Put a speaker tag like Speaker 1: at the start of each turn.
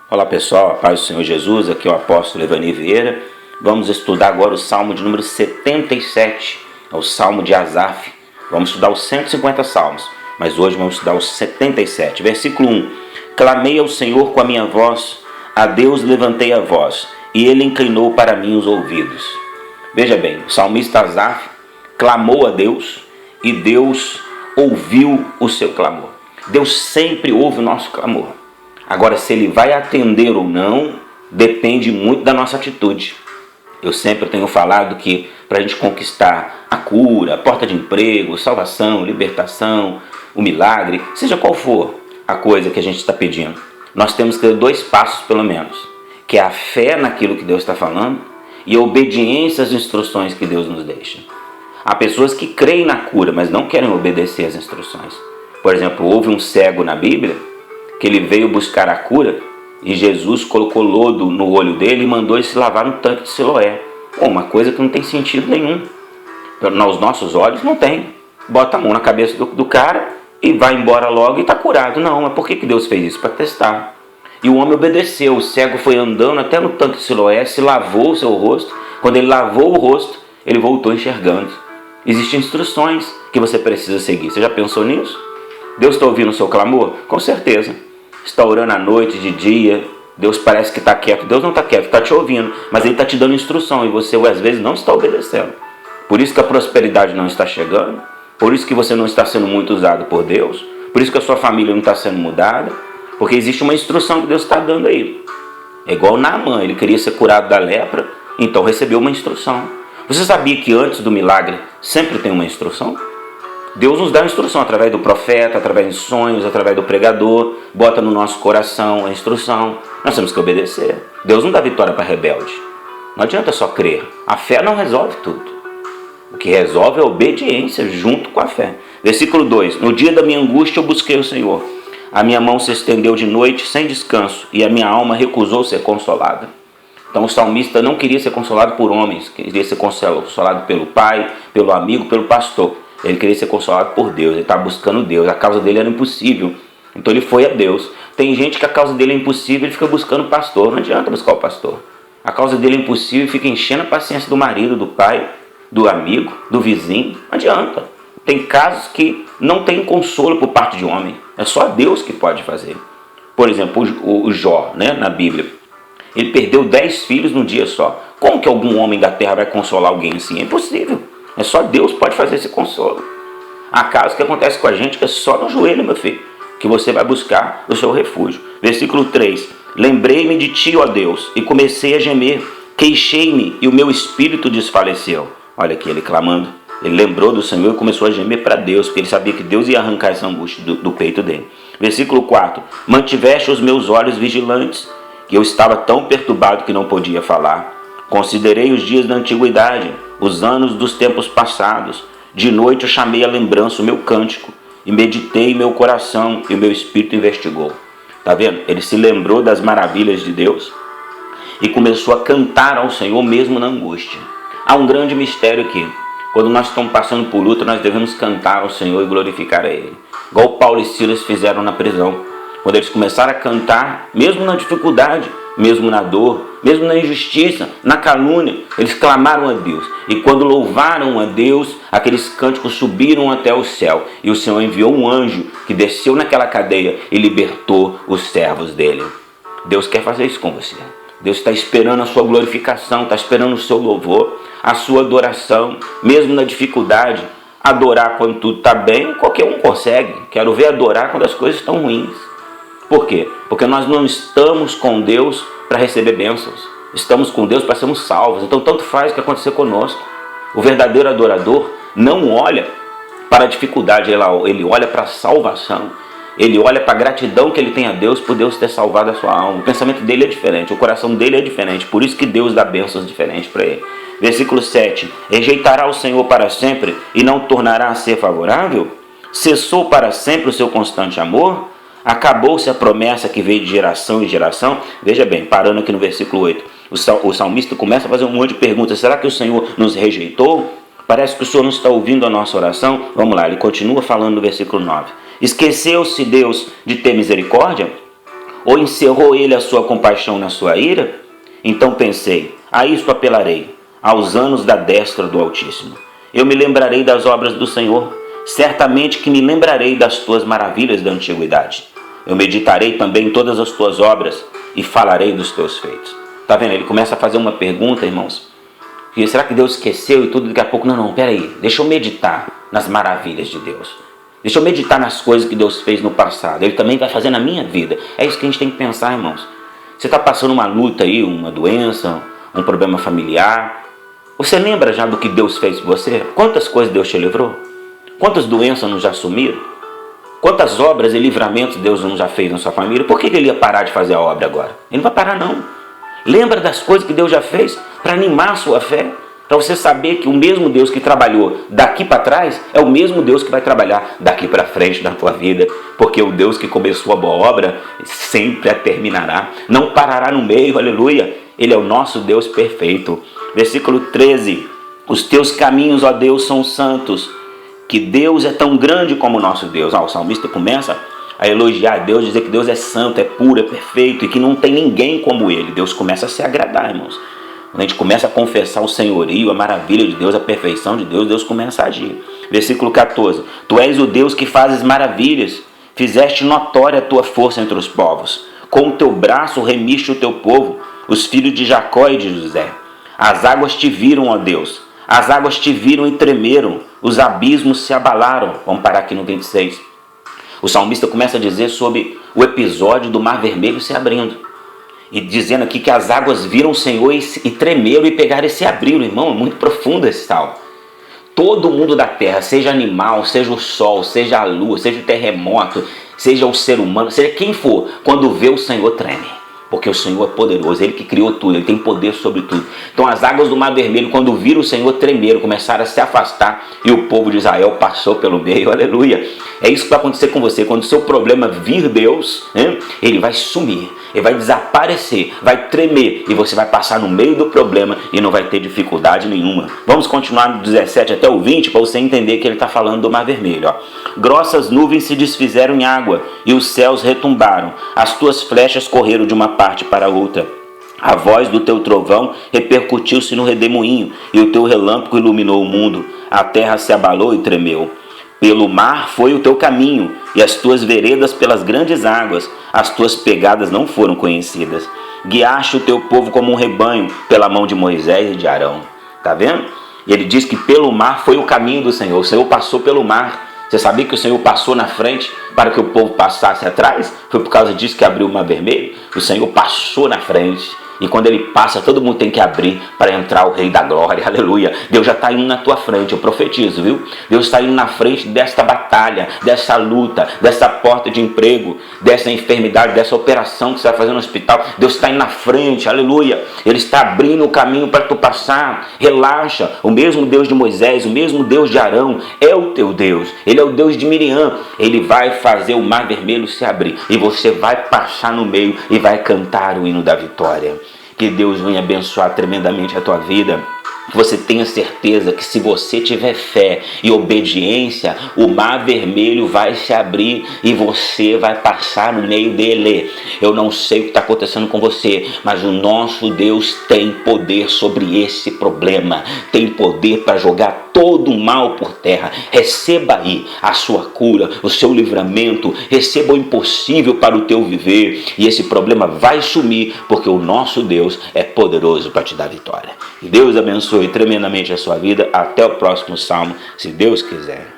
Speaker 1: Olá pessoal, a paz do Senhor Jesus, aqui é o apóstolo Evani Vieira. Vamos estudar agora o Salmo de número 77, é o Salmo de Asaf. Vamos estudar os 150 salmos, mas hoje vamos estudar os 77. Versículo 1: Clamei ao Senhor com a minha voz, a Deus levantei a voz, e Ele inclinou para mim os ouvidos. Veja bem, o salmista Asaf clamou a Deus e Deus ouviu o seu clamor. Deus sempre ouve o nosso clamor. Agora, se Ele vai atender ou não, depende muito da nossa atitude. Eu sempre tenho falado que para a gente conquistar a cura, a porta de emprego, salvação, libertação, o milagre, seja qual for a coisa que a gente está pedindo, nós temos que ter 2 passos pelo menos, que é a fé naquilo que Deus está falando e a obediência às instruções que Deus nos deixa. Há pessoas que creem na cura, mas não querem obedecer às instruções. Por exemplo, houve um cego na Bíblia que ele veio buscar a cura e Jesus colocou lodo no olho dele e mandou ele se lavar no tanque de Siloé. Uma coisa que não tem sentido nenhum. Nos nossos olhos não tem. Bota a mão na cabeça do cara e vai embora logo e está curado. Não, mas por que Deus fez isso? Para testar. E o homem obedeceu. O cego foi andando até no tanque de Siloé, se lavou o seu rosto. Quando ele lavou o rosto, ele voltou enxergando. Existem instruções que você precisa seguir. Você já pensou nisso? Deus está ouvindo o seu clamor? Com certeza. Está orando à noite, de dia, Deus parece que está quieto. Deus não está quieto, está te ouvindo, mas Ele está te dando instrução e você às vezes não está obedecendo. Por isso que a prosperidade não está chegando, por isso que você não está sendo muito usado por Deus, por isso que a sua família não está sendo mudada, porque existe uma instrução que Deus está dando aí. É igual Naamã, ele queria ser curado da lepra, então recebeu uma instrução. Você sabia que antes do milagre sempre tem uma instrução? Deus nos dá instrução através do profeta, através de sonhos, através do pregador, bota no nosso coração a instrução. Nós temos que obedecer. Deus não dá vitória para rebelde. Não adianta só crer. A fé não resolve tudo. O que resolve é a obediência junto com a fé. Versículo 2: No dia da minha angústia eu busquei o Senhor. A minha mão se estendeu de noite sem descanso e a minha alma recusou ser consolada. Então o salmista não queria ser consolado por homens, queria ser consolado pelo pai, pelo amigo, pelo pastor. Ele queria ser consolado por Deus, ele estava buscando Deus, a causa dele era impossível, então ele foi a Deus. Tem gente que a causa dele é impossível, ele fica buscando o pastor, não adianta buscar o pastor. A causa dele é impossível e fica enchendo a paciência do marido, do pai, do amigo, do vizinho, não adianta. Tem casos que não tem consolo por parte de homem, é só Deus que pode fazer. Por exemplo, o Jó, na Bíblia, ele perdeu 10 filhos num dia só. Como que algum homem da terra vai consolar alguém assim? É impossível. É só Deus que pode fazer esse consolo. Há casos que acontece com a gente que é só no joelho, meu filho, que você vai buscar o seu refúgio. Versículo 3: Lembrei-me de ti, ó Deus, e comecei a gemer. Queixei-me e o meu espírito desfaleceu. Olha aqui, ele clamando. Ele lembrou do Senhor e começou a gemer para Deus, porque ele sabia que Deus ia arrancar essa angústia do peito dele. Versículo 4: Mantiveste os meus olhos vigilantes, que eu estava tão perturbado que não podia falar. Considerei os dias da antiguidade, os anos dos tempos passados. De noite eu chamei à lembrança o meu cântico, e meditei em meu coração, e o meu espírito investigou. Está vendo? Ele se lembrou das maravilhas de Deus e começou a cantar ao Senhor mesmo na angústia. Há um grande mistério aqui. Quando nós estamos passando por luta, nós devemos cantar ao Senhor e glorificar a Ele. Igual Paulo e Silas fizeram na prisão. Quando eles começaram a cantar, mesmo na dificuldade, mesmo na dor, mesmo na injustiça, na calúnia, eles clamaram a Deus. E quando louvaram a Deus, aqueles cânticos subiram até o céu. E o Senhor enviou um anjo que desceu naquela cadeia e libertou os servos dele. Deus quer fazer isso com você. Deus está esperando a sua glorificação, está esperando o seu louvor, a sua adoração, mesmo na dificuldade. Adorar quando tudo está bem, qualquer um consegue. Quero ver adorar quando as coisas estão ruins. Por quê? Porque nós não estamos com Deus para receber bênçãos. Estamos com Deus para sermos salvos. Então tanto faz o que acontecer conosco. O verdadeiro adorador não olha para a dificuldade, ele olha para a salvação. Ele olha para a gratidão que ele tem a Deus por Deus ter salvado a sua alma. O pensamento dele é diferente, o coração dele é diferente. Por isso que Deus dá bênçãos diferentes para ele. Versículo 7. Rejeitará o Senhor para sempre e não tornará a ser favorável? Cessou para sempre o seu constante amor? Acabou-se a promessa que veio de geração em geração? Veja bem, parando aqui no versículo 8, o salmista começa a fazer um monte de perguntas. Será que o Senhor nos rejeitou? Parece que o Senhor não está ouvindo a nossa oração. Vamos lá, ele continua falando no versículo 9. Esqueceu-se Deus de ter misericórdia? Ou encerrou ele a sua compaixão na sua ira? Então pensei, a isto apelarei, aos anos da destra do Altíssimo. Eu me lembrarei das obras do Senhor, certamente que me lembrarei das tuas maravilhas da antiguidade. Eu meditarei também em todas as tuas obras e falarei dos teus feitos. Está vendo? Ele começa a fazer uma pergunta, irmãos. E será que Deus esqueceu e tudo? Daqui a pouco, não, peraí, deixa eu meditar nas maravilhas de Deus. Deixa eu meditar nas coisas que Deus fez no passado. Ele também vai fazer na minha vida. É isso que a gente tem que pensar, irmãos. Você está passando uma luta aí, uma doença, um problema familiar. Você lembra já do que Deus fez por você? Quantas coisas Deus te livrou? Quantas doenças não já sumiram? Quantas obras e livramentos Deus não já fez na sua família? Por que ele ia parar de fazer a obra agora? Ele não vai parar, não. Lembra das coisas que Deus já fez para animar a sua fé. Para você saber que o mesmo Deus que trabalhou daqui para trás é o mesmo Deus que vai trabalhar daqui para frente na tua vida. Porque o Deus que começou a boa obra sempre a terminará. Não parará no meio, aleluia. Ele é o nosso Deus perfeito. Versículo 13. Os teus caminhos, ó Deus, são santos. Que Deus é tão grande como o nosso Deus. O salmista começa a elogiar Deus, dizer que Deus é santo, é puro, é perfeito e que não tem ninguém como Ele. Deus começa a se agradar, irmãos. Quando a gente começa a confessar o senhorio, a maravilha de Deus, a perfeição de Deus, Deus começa a agir. Versículo 14. Tu és o Deus que fazes maravilhas, fizeste notória a tua força entre os povos. Com o teu braço remiste o teu povo, os filhos de Jacó e de José. As águas te viram, ó Deus, as águas te viram e tremeram, os abismos se abalaram. Vamos parar aqui no 26. O salmista começa a dizer sobre o episódio do Mar Vermelho se abrindo. E dizendo aqui que as águas viram o Senhor e tremeram e pegaram e se abriram. Irmão, é muito profundo esse salmo. Todo mundo da terra, seja animal, seja o sol, seja a lua, seja o terremoto, seja o ser humano, seja quem for, quando vê o Senhor treme. Porque o Senhor é poderoso, Ele que criou tudo, Ele tem poder sobre tudo. Então as águas do Mar Vermelho, quando viram o Senhor, tremeram, começaram a se afastar e o povo de Israel passou pelo meio, aleluia. É isso que vai acontecer com você, quando o seu problema vir Deus, Ele vai sumir, Ele vai desaparecer, vai tremer e você vai passar no meio do problema e não vai ter dificuldade nenhuma. Vamos continuar do 17 até o 20 para você entender que ele está falando do Mar Vermelho. Grossas nuvens se desfizeram em água e os céus retumbaram, as tuas flechas correram de uma parte para outra. A voz do teu trovão repercutiu-se no redemoinho e o teu relâmpago iluminou o mundo. A terra se abalou e tremeu. Pelo mar foi o teu caminho e as tuas veredas pelas grandes águas. As tuas pegadas não foram conhecidas. Guiaste o teu povo como um rebanho pela mão de Moisés e de Arão. Está vendo? E ele diz que pelo mar foi o caminho do Senhor. O Senhor passou pelo mar. Você sabia que o Senhor passou na frente para que o povo passasse atrás? Foi por causa disso que abriu o Mar Vermelho? O Senhor passou na frente. E quando Ele passa, todo mundo tem que abrir para entrar o Rei da Glória, aleluia. Deus já está indo na tua frente, eu profetizo, viu? Deus está indo na frente desta batalha, dessa luta, dessa porta de emprego, dessa enfermidade, dessa operação que você vai fazer no hospital. Deus está indo na frente, aleluia. Ele está abrindo o caminho para tu passar. Relaxa, o mesmo Deus de Moisés, o mesmo Deus de Arão é o teu Deus. Ele é o Deus de Miriam. Ele vai fazer o Mar Vermelho se abrir e você vai passar no meio e vai cantar o hino da vitória. Que Deus venha abençoar tremendamente a tua vida. Que você tenha certeza que se você tiver fé e obediência, o Mar Vermelho vai se abrir e você vai passar no meio dele. Eu não sei o que está acontecendo com você, mas o nosso Deus tem poder sobre esse problema. Tem poder para jogar todo o mal por terra. Receba aí a sua cura, o seu livramento. Receba o impossível para o teu viver. E esse problema vai sumir, porque o nosso Deus é poderoso para te dar vitória. E Deus abençoe tremendamente a sua vida. Até o próximo salmo, se Deus quiser.